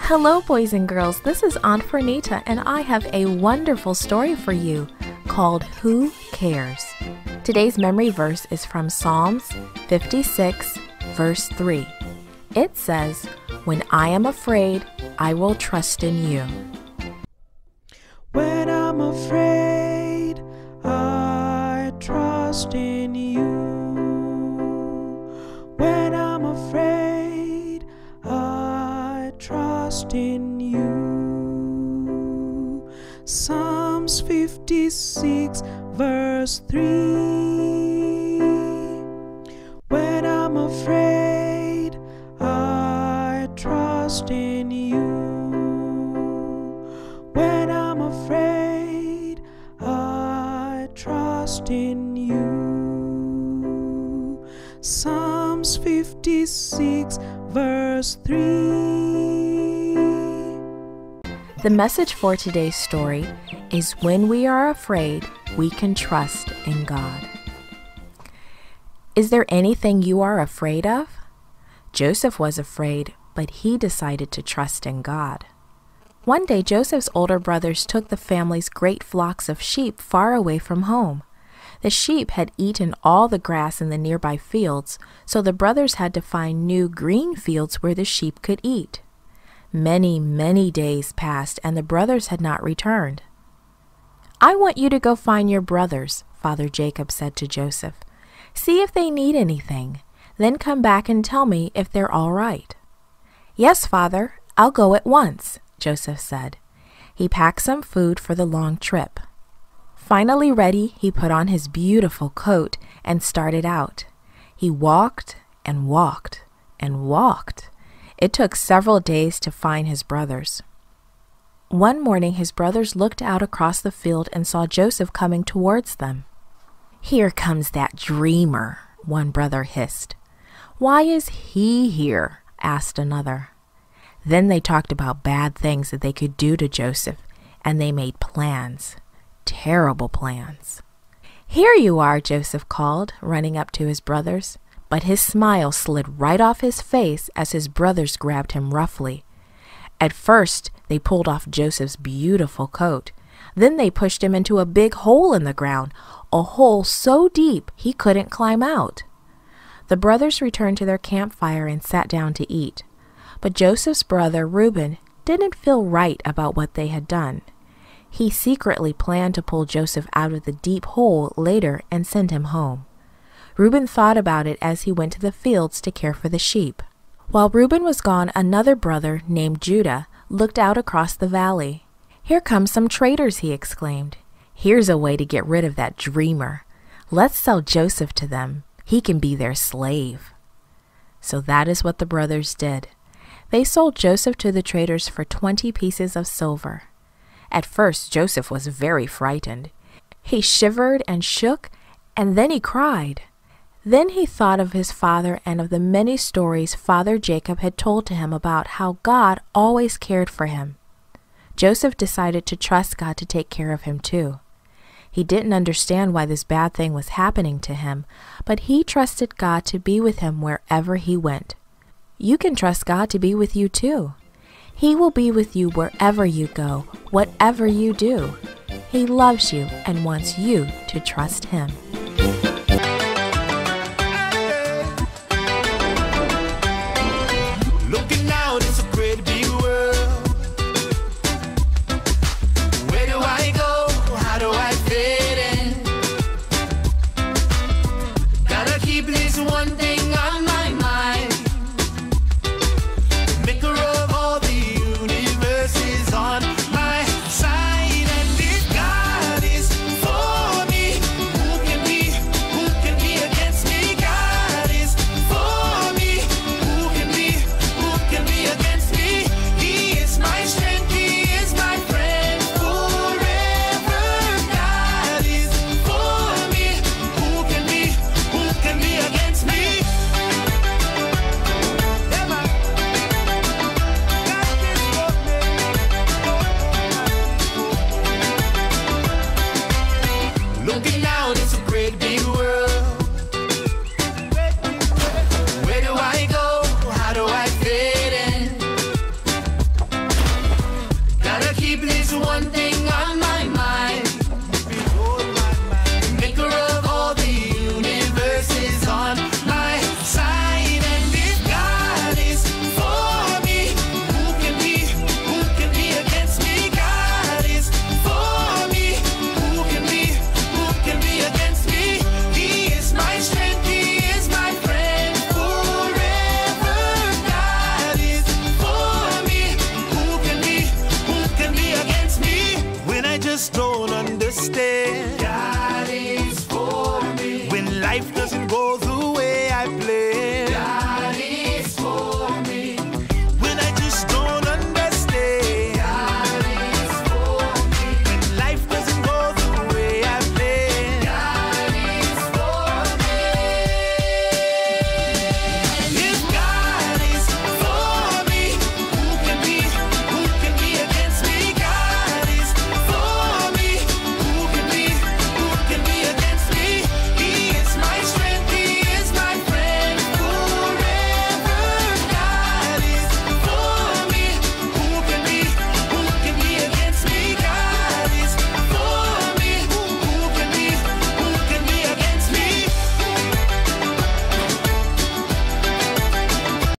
Hello, boys and girls. This is Aunt Fernita, and I have a wonderful story for you called Who Cares? Today's memory verse is from Psalms 56, verse 3. It says, "When I am afraid, I will trust in you." When I'm afraid, I trust in you. When I'm afraid, I trust in you. Psalms 56, verse 3. When I'm afraid, I trust in you. When I'm afraid, I trust in you. Psalms 56, verse 3. The message for today's story is when we are afraid, we can trust in God. Is there anything you are afraid of? Joseph was afraid, but he decided to trust in God. One day, Joseph's older brothers took the family's great flocks of sheep far away from home. The sheep had eaten all the grass in the nearby fields, so the brothers had to find new green fields where the sheep could eat. Many, many days passed, and the brothers had not returned. "I want you to go find your brothers," Father Jacob said to Joseph. "See if they need anything. Then come back and tell me if they're all right." "Yes, Father, I'll go at once," Joseph said. He packed some food for the long trip. Finally ready, he put on his beautiful coat and started out. He walked and walked and walked. It took several days to find his brothers. One morning, his brothers looked out across the field and saw Joseph coming towards them. "Here comes that dreamer," one brother hissed. "Why is he here?" asked another. Then they talked about bad things that they could do to Joseph, and they made plans, terrible plans. "Here you are," Joseph called, running up to his brothers. But his smile slid right off his face as his brothers grabbed him roughly. At first, they pulled off Joseph's beautiful coat. Then they pushed him into a big hole in the ground, a hole so deep he couldn't climb out. The brothers returned to their campfire and sat down to eat. But Joseph's brother, Reuben, didn't feel right about what they had done. He secretly planned to pull Joseph out of the deep hole later and send him home. Reuben thought about it as he went to the fields to care for the sheep. While Reuben was gone, another brother named Judah looked out across the valley. "Here come some traders," he exclaimed. "Here's a way to get rid of that dreamer. Let's sell Joseph to them. He can be their slave." So that is what the brothers did. They sold Joseph to the traders for 20 pieces of silver. At first, Joseph was very frightened. He shivered and shook, and then he cried. Then he thought of his father and of the many stories Father Jacob had told to him about how God always cared for him. Joseph decided to trust God to take care of him too. He didn't understand why this bad thing was happening to him, but he trusted God to be with him wherever he went. You can trust God to be with you too. He will be with you wherever you go, whatever you do. He loves you and wants you to trust him.